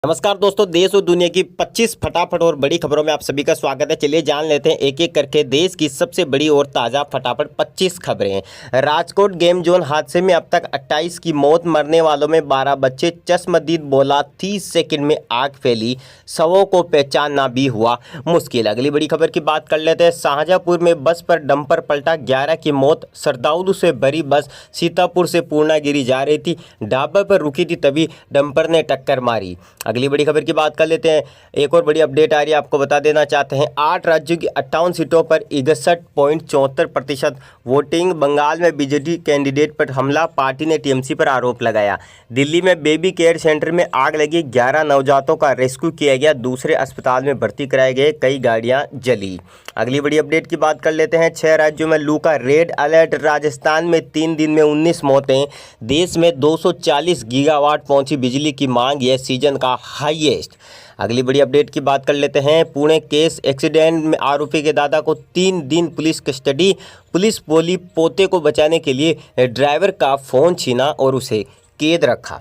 नमस्कार दोस्तों, देश और दुनिया की 25 फटाफट और बड़ी खबरों में आप सभी का स्वागत है। चलिए जान लेते हैं एक एक करके देश की सबसे बड़ी और ताज़ा फटाफट 25 खबरें। राजकोट गेम जोन हादसे में अब तक 28 की मौत, मरने वालों में 12 बच्चे। चश्मदीद बोला 30 सेकंड में आग फैली, शवों को पहचानना भी हुआ मुश्किल। अगली बड़ी खबर की बात कर लेते हैं। शाहजहाँपुर में बस पर डंपर पलटा, 11 की मौत। सरदाउलू से भरी बस सीतापुर से पूर्णागिरी जा रही थी, ढाबे पर रुकी थी, तभी डंपर ने टक्कर मारी। अगली बड़ी खबर की बात कर लेते हैं। एक और बड़ी अपडेट आ रही है, आपको बता देना चाहते हैं। 8 राज्यों की 58 सीटों पर 61.74% वोटिंग। बंगाल में बीजेपी कैंडिडेट पर हमला, पार्टी ने टीएमसी पर आरोप लगाया। दिल्ली में बेबी केयर सेंटर में आग लगी, 11 नवजातों का रेस्क्यू किया गया, दूसरे अस्पताल में भर्ती कराए गए, कई गाड़ियां जली। अगली बड़ी अपडेट की बात कर लेते हैं। 6 राज्यों में लू का रेड अलर्ट। राजस्थान में 3 दिन में 19 मौतें। देश में 240 गीगावाट पहुंची बिजली की मांग, यह सीजन का हाईएस्ट। अगली बड़ी अपडेट की बात कर लेते हैं। पुणे केस एक्सीडेंट में आरोपी के दादा को 3 दिन पुलिस कस्टडी। पुलिस बोली पोते को बचाने के लिए ड्राइवर का फ़ोन छीना और उसे कैद रखा।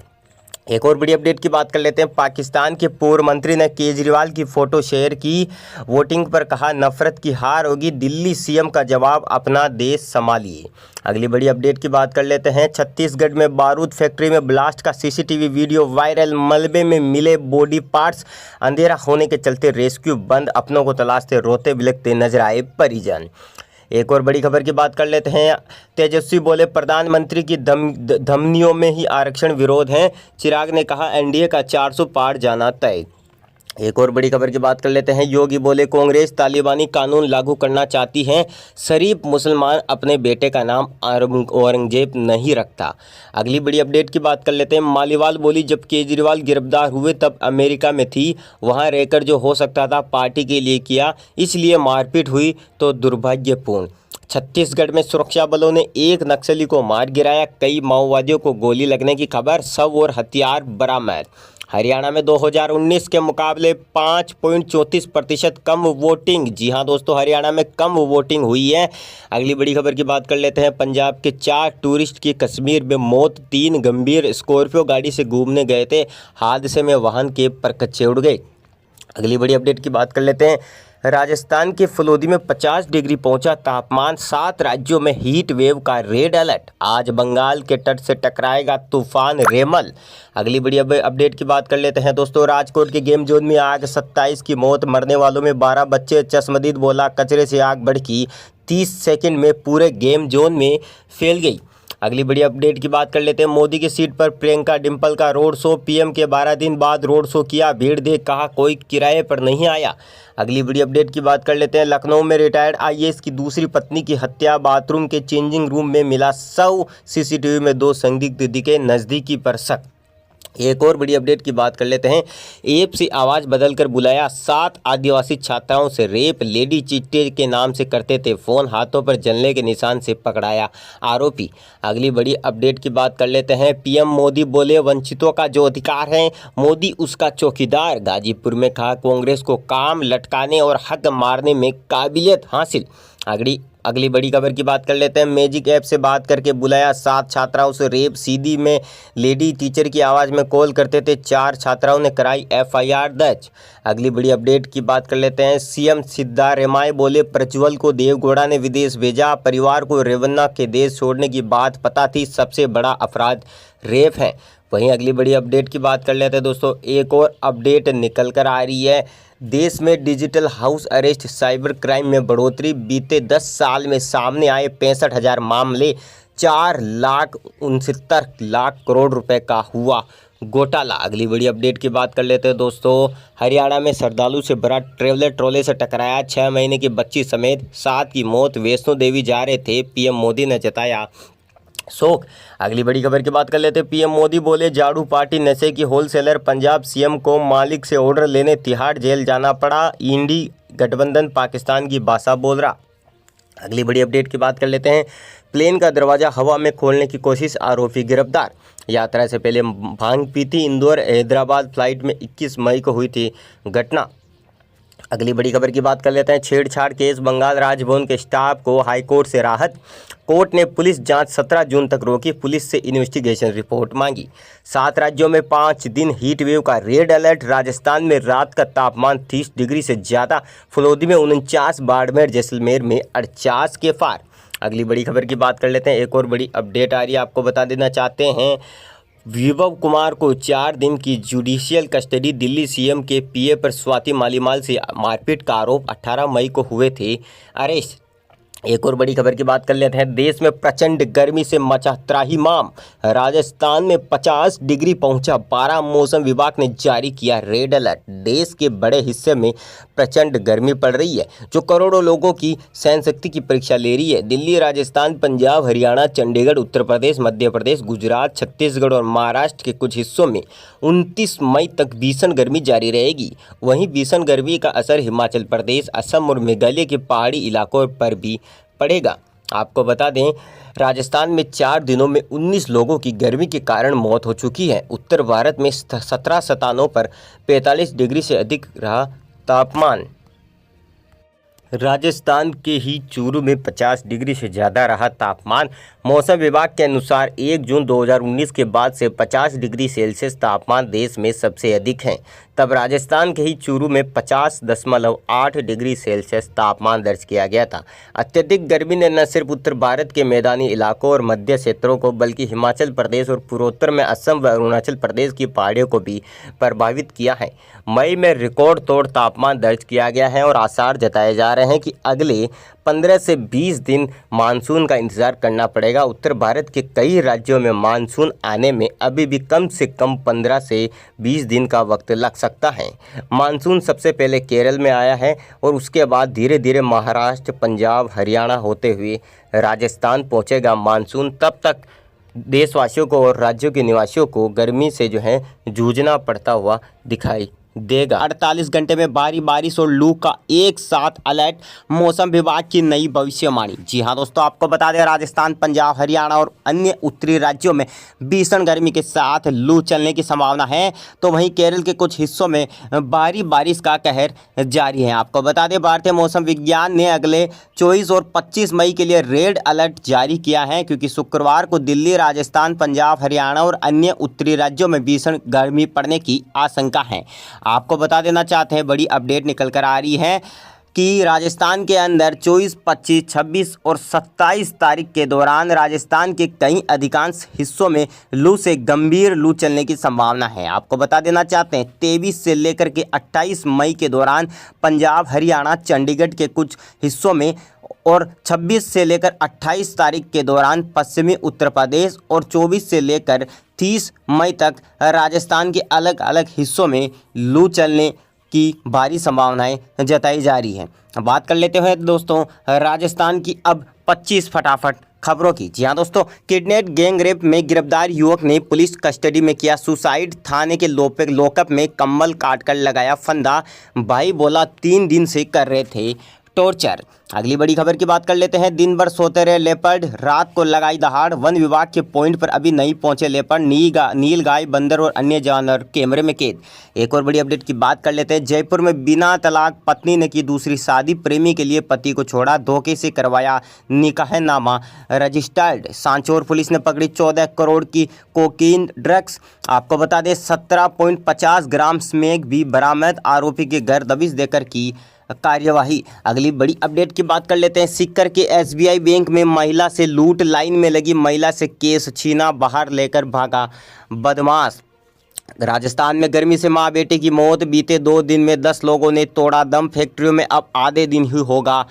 एक और बड़ी अपडेट की बात कर लेते हैं। पाकिस्तान के पूर्व मंत्री ने केजरीवाल की फोटो शेयर की, वोटिंग पर कहा नफरत की हार होगी। दिल्ली सीएम का जवाब, अपना देश संभालिए। अगली बड़ी अपडेट की बात कर लेते हैं। छत्तीसगढ़ में बारूद फैक्ट्री में ब्लास्ट का सीसीटीवी वीडियो वायरल, मलबे में मिले बॉडी पार्ट्स। अंधेरा होने के चलते रेस्क्यू बंद, अपनों को तलाशते रोते बिलखते नजर आए परिजन। एक और बड़ी खबर की बात कर लेते हैं। तेजस्वी बोले प्रधानमंत्री की धमनियों में ही आरक्षण विरोध है। चिराग ने कहा एनडीए का 400 पार जाना तय। एक और बड़ी खबर की बात कर लेते हैं। योगी बोले कांग्रेस तालिबानी कानून लागू करना चाहती है। शरीफ मुसलमान अपने बेटे का नाम औरंगजेब नहीं रखता। अगली बड़ी अपडेट की बात कर लेते हैं। मालीवाल बोली जब केजरीवाल गिरफ्तार हुए तब अमेरिका में थी, वहां रहकर जो हो सकता था पार्टी के लिए किया, इसलिए मारपीट हुई तो दुर्भाग्यपूर्ण। छत्तीसगढ़ में सुरक्षा बलों ने एक नक्सली को मार गिराया, कई माओवादियों को गोली लगने की खबर, शव और हथियार बरामद। हरियाणा में 2019 के मुकाबले 5.34% कम वोटिंग। जी हां दोस्तों, हरियाणा में कम वोटिंग हुई है। अगली बड़ी खबर की बात कर लेते हैं। पंजाब के 4 टूरिस्ट की कश्मीर में मौत, 3 गंभीर। स्कॉर्पियो गाड़ी से घूमने गए थे, हादसे में वाहन के परखच्चे उड़ गए। अगली बड़ी अपडेट की बात कर लेते हैं। राजस्थान के फलोदी में 50 डिग्री पहुंचा तापमान, 7 राज्यों में हीट वेव का रेड अलर्ट। आज बंगाल के तट से टकराएगा तूफान रेमल। अगली बड़ी अपडेट की बात कर लेते हैं दोस्तों। राजकोट के गेम जोन में आग, 27 की मौत, मरने वालों में 12 बच्चे। चश्मदीद बोला कचरे से आग भड़की, 30 सेकंड में पूरे गेम जोन में फैल गई। अगली बड़ी अपडेट की बात कर लेते हैं। मोदी की सीट पर प्रियंका डिम्पल का रोड शो, पीएम के 12 दिन बाद रोड शो किया, भीड़ देख कहा कोई किराए पर नहीं आया। अगली बड़ी अपडेट की बात कर लेते हैं। लखनऊ में रिटायर्ड आईएएस की दूसरी पत्नी की हत्या, बाथरूम के चेंजिंग रूम में मिला शव, सीसीटीवी में 2 संदिग्ध दिखे, नज़दीकी पर शक। एक और बड़ी अपडेट की बात कर लेते हैं। ऐप से आवाज़ बदलकर बुलाया, 7 आदिवासी छात्राओं से रेप, लेडी चिट्टे के नाम से करते थे फ़ोन, हाथों पर जलने के निशान से पकड़ाया आरोपी। अगली बड़ी अपडेट की बात कर लेते हैं। पीएम मोदी बोले वंचितों का जो अधिकार है, मोदी उसका चौकीदार। गाजीपुर में कहा कांग्रेस को काम लटकाने और हक मारने में काबिलियत हासिल। अगली बड़ी खबर की बात कर लेते हैं। मैजिक ऐप से बात करके बुलाया, 7 छात्राओं से रेप, सीधी में लेडी टीचर की आवाज़ में कॉल करते थे, 4 छात्राओं ने कराई एफआईआर दर्ज। अगली बड़ी अपडेट की बात कर लेते हैं। सीएम सिद्धारमैया बोले प्रज्वल को देवगौड़ा ने विदेश भेजा, परिवार को रेवन्ना के देश छोड़ने की बात पता थी, सबसे बड़ा अपराध रेप है। वहीं अगली बड़ी अपडेट की बात कर लेते हैं दोस्तों। एक और अपडेट निकल कर आ रही है। देश में digital house arrest, cyber crime में बढ़ोतरी, बीते 10 साल में सामने आए 65,000 मामले, 4,69,00,000 करोड़ रुपए का हुआ घोटाला। अगली बड़ी अपडेट की बात कर लेते हैं दोस्तों। हरियाणा में श्रद्धालु से भरा ट्रेवलर ट्रॉले से टकराया, 6 महीने की बच्ची समेत 7 की मौत। वैष्णो देवी जा रहे थे, पीएम मोदी ने जताया शोक। अगली बड़ी खबर की बात कर लेते हैं। पीएम मोदी बोले झाड़ू पार्टी नशे की होलसेलर, पंजाब सीएम को मालिक से ऑर्डर लेने तिहाड़ जेल जाना पड़ा। इंडी गठबंधन पाकिस्तान की भाषा बोल रहा। अगली बड़ी अपडेट की बात कर लेते हैं। प्लेन का दरवाज़ा हवा में खोलने की कोशिश, आरोपी गिरफ्तार। यात्रा से पहले भांग पी थी। इंदौर हैदराबाद फ्लाइट में 21 मई को हुई थी घटना। अगली बड़ी खबर की बात कर लेते हैं। छेड़छाड़ केस, बंगाल राजभवन के स्टाफ को हाईकोर्ट से राहत। कोर्ट ने पुलिस जांच 17 जून तक रोकी, पुलिस से इन्वेस्टिगेशन रिपोर्ट मांगी। 7 राज्यों में 5 दिन हीट वेव का रेड अलर्ट। राजस्थान में रात का तापमान 30 डिग्री से ज़्यादा, फलौदी में 49, बाड़मेर जैसलमेर में 48 के पार। अगली बड़ी खबर की बात कर लेते हैं। एक और बड़ी अपडेट आ रही है, आपको बता देना चाहते हैं। विभव कुमार को 4 दिन की जुडिशियल कस्टडी। दिल्ली सीएम के पीए पर स्वाति मालीवाल से मारपीट का आरोप, 18 मई को हुए थे अरेस्ट। एक और बड़ी खबर की बात कर लेते हैं। देश में प्रचंड गर्मी से मचा त्राहिमाम। राजस्थान में 50 डिग्री पहुंचा पारा, मौसम विभाग ने जारी किया रेड अलर्ट। देश के बड़े हिस्से में प्रचंड गर्मी पड़ रही है, जो करोड़ों लोगों की सहन शक्ति की परीक्षा ले रही है। दिल्ली, राजस्थान, पंजाब, हरियाणा, चंडीगढ़, उत्तर प्रदेश, मध्य प्रदेश, गुजरात, छत्तीसगढ़ और महाराष्ट्र के कुछ हिस्सों में 29 मई तक भीषण गर्मी जारी रहेगी। वहीं भीषण गर्मी का असर हिमाचल प्रदेश, असम और मेघालय के पहाड़ी इलाकों पर भी पड़ेगा। आपको बता दें, राजस्थान में 4 दिनों में 19 लोगों की गर्मी के कारण मौत हो चुकी है। उत्तर भारत में 17 स्थानों पर 45 डिग्री से अधिक रहा तापमान। राजस्थान के ही चूरू में 50 डिग्री से ज़्यादा रहा तापमान। मौसम विभाग के अनुसार 1 जून 2019 के बाद से 50 डिग्री सेल्सियस तापमान देश में सबसे अधिक है। तब राजस्थान के ही चूरू में 50.8 डिग्री सेल्सियस तापमान दर्ज किया गया था। अत्यधिक गर्मी ने न सिर्फ उत्तर भारत के मैदानी इलाकों और मध्य क्षेत्रों को, बल्कि हिमाचल प्रदेश और पूर्वोत्तर में असम व अरुणाचल प्रदेश की पहाड़ियों को भी प्रभावित किया है। मई में रिकॉर्ड तोड़ तापमान दर्ज किया गया है और आसार जताए जा रहे हैं कि अगले 15 से 20 दिन मानसून का इंतजार करना पड़ेगा। उत्तर भारत के कई राज्यों में मानसून आने में अभी भी कम से कम 15 से 20 दिन का वक्त लग सकता है। मानसून सबसे पहले केरल में आया है और उसके बाद धीरे धीरे महाराष्ट्र, पंजाब, हरियाणा होते हुए राजस्थान पहुंचेगा मानसून। तब तक देशवासियों को और राज्यों के निवासियों को गर्मी से जो है जूझना पड़ता हुआ दिखाई देगा। 48 घंटे में भारी बारिश और लू का एक साथ अलर्ट, मौसम विभाग की नई भविष्यवाणी। जी हां दोस्तों, आपको बता दें, राजस्थान, पंजाब, हरियाणा और अन्य उत्तरी राज्यों में भीषण गर्मी के साथ लू चलने की संभावना है। तो वहीं केरल के कुछ हिस्सों में भारी बारिश का कहर जारी है। आपको बता दें, भारतीय मौसम विज्ञान ने अगले 24 और 25 मई के लिए रेड अलर्ट जारी किया है, क्योंकि शुक्रवार को दिल्ली, राजस्थान, पंजाब, हरियाणा और अन्य उत्तरी राज्यों में भीषण गर्मी पड़ने की आशंका है। आपको बता देना चाहते हैं, बड़ी अपडेट निकल कर आ रही है कि राजस्थान के अंदर 24, 25, 26 और 27 तारीख के दौरान राजस्थान के कई अधिकांश हिस्सों में लू से गंभीर लू चलने की संभावना है। आपको बता देना चाहते हैं, 23 से लेकर के 28 मई के दौरान पंजाब, हरियाणा, चंडीगढ़ के कुछ हिस्सों में और 26 से लेकर 28 तारीख के दौरान पश्चिमी उत्तर प्रदेश और 24 से लेकर 30 मई तक राजस्थान के अलग अलग हिस्सों में लू चलने की भारी संभावनाएं जताई जा रही हैं। बात कर लेते हैं दोस्तों राजस्थान की अब 25 फटाफट खबरों की। जी हाँ दोस्तों, किडनैप गैंग रेप में गिरफ्तार युवक ने पुलिस कस्टडी में किया सुसाइड। थाने के लॉकअप में कम्बल काटकर लगाया फंदा। भाई बोला 3 दिन से कर रहे थे टॉर्चर। अगली बड़ी खबर की बात कर लेते हैं। दिन भर सोते रहे लेपर्ड, रात को लगाई दहाड़। वन विभाग के पॉइंट पर अभी नहीं पहुंचे लेपर्ड। नीलगाय, बंदर और अन्य जानवर कैमरे में कैद। एक और बड़ी अपडेट की बात कर लेते हैं। जयपुर में बिना तलाक पत्नी ने की दूसरी शादी, प्रेमी के लिए पति को छोड़ा, धोखे से करवाया निकाहनामा रजिस्टर्ड। सांचौर पुलिस ने पकड़ी 14 करोड़ की कोकीन ड्रग्स। आपको बता दें, 17.50 ग्राम स्मैक भी बरामद। आरोपी के घर दबिश देकर की कार्यवाही। अगली बड़ी अपडेट की बात कर लेते हैं। सीकर के एसबीआई बैंक में महिला से लूट, लाइन में लगी महिला से केस छीना, बाहर लेकर भागा बदमाश। राजस्थान में गर्मी से मां बेटे की मौत, बीते 2 दिन में 10 लोगों ने तोड़ा दम। फैक्ट्रियों में अब आधे दिन ही होगा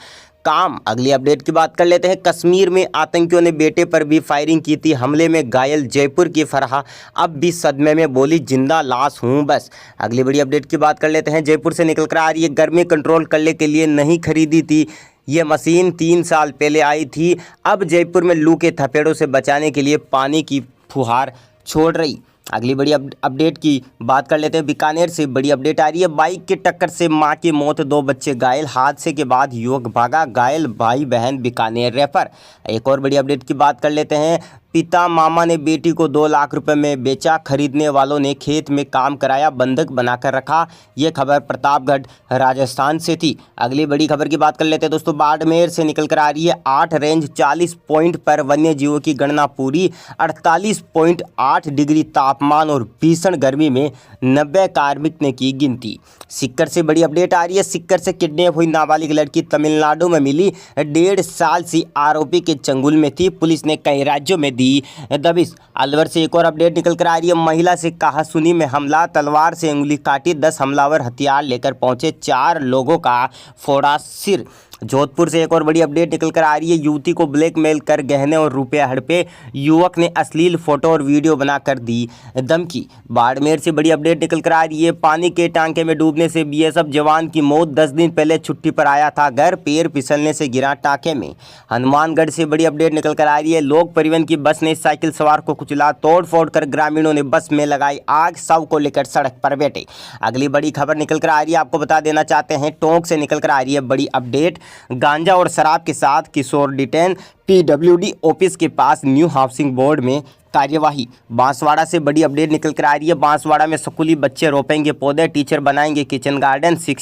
काम। अगली अपडेट की बात कर लेते हैं। कश्मीर में आतंकियों ने बेटे पर भी फायरिंग की थी, हमले में घायल जयपुर की फरहा अब भी सदमे में, बोली जिंदा लाश हूं बस। अगली बड़ी अपडेट की बात कर लेते हैं। जयपुर से निकल कर आ रही है, गर्मी कंट्रोल करने के लिए नहीं खरीदी थी ये मशीन, 3 साल पहले आई थी। अब जयपुर में लू के थपेड़ों से बचाने के लिए पानी की फुहार छोड़ रही। अगली बड़ी अपडेट की बात कर लेते हैं। बीकानेर से बड़ी अपडेट आ रही है। बाइक की टक्कर से मां की मौत, 2 बच्चे घायल। हादसे के बाद युवक भागा, घायल भाई बहन बीकानेर रेफर। एक और बड़ी अपडेट की बात कर लेते हैं। पिता मामा ने बेटी को 2 लाख रुपए में बेचा, खरीदने वालों ने खेत में काम कराया, बंधक बनाकर रखा। ये खबर प्रतापगढ़ राजस्थान से थी। अगली बड़ी खबर की बात कर लेते हैं दोस्तों। बाड़मेर से निकल कर आ रही है 8 रेंज 40 पॉइंट पर वन्य जीवों की गणना पूरी। 48.8 डिग्री तापमान और भीषण गर्मी में 90 कार्मिक ने की गिनती। सीकर से बड़ी अपडेट आ रही है। सीकर से किडनैप हुई नाबालिग लड़की तमिलनाडु में मिली। 1.5 साल से आरोपी के चंगुल में थी। पुलिस ने कई राज्यों में दी दबिश। अलवर से एक और अपडेट निकल कर आ रही है। महिला से कहासुनी में हमला, तलवार से उंगली काटी, 10 हमलावर हथियार लेकर पहुंचे, 4 लोगों का फोड़ा सिर। जोधपुर से एक और बड़ी अपडेट निकल कर आ रही है। युवती को ब्लैकमेल कर गहने और रुपये हड़पे, युवक ने अश्लील फोटो और वीडियो बनाकर दी धमकी। बाड़मेर से बड़ी अपडेट निकल कर आ रही है। पानी के टांके में डूबने से बीएसएफ जवान की मौत, 10 दिन पहले छुट्टी पर आया था घर, पैर फिसलने से गिरा टांके में। हनुमानगढ़ से बड़ी अपडेट निकल कर आ रही है। लोक परिवहन की बस ने साइकिल सवार को कुचला, तोड़फोड़ कर ग्रामीणों ने बस में लगाई आग, शव को लेकर सड़क पर बैठे। अगली बड़ी खबर निकल कर आ रही है, आपको बता देना चाहते हैं। टोंक से निकल कर आ रही है बड़ी अपडेट। गांजा और शराब के साथ किशोर डिटेन, पीडब्ल्यूडी ऑफिस के पास न्यू हाउसिंग बोर्ड में कार्यवाही। बांसवाड़ा से बड़ी अपडेट निकल कर आ रही है। बांसवाड़ा में स्कूली बच्चे रोपेंगे पौधे, टीचर बनाएंगे किचन गार्डन, शिक्षक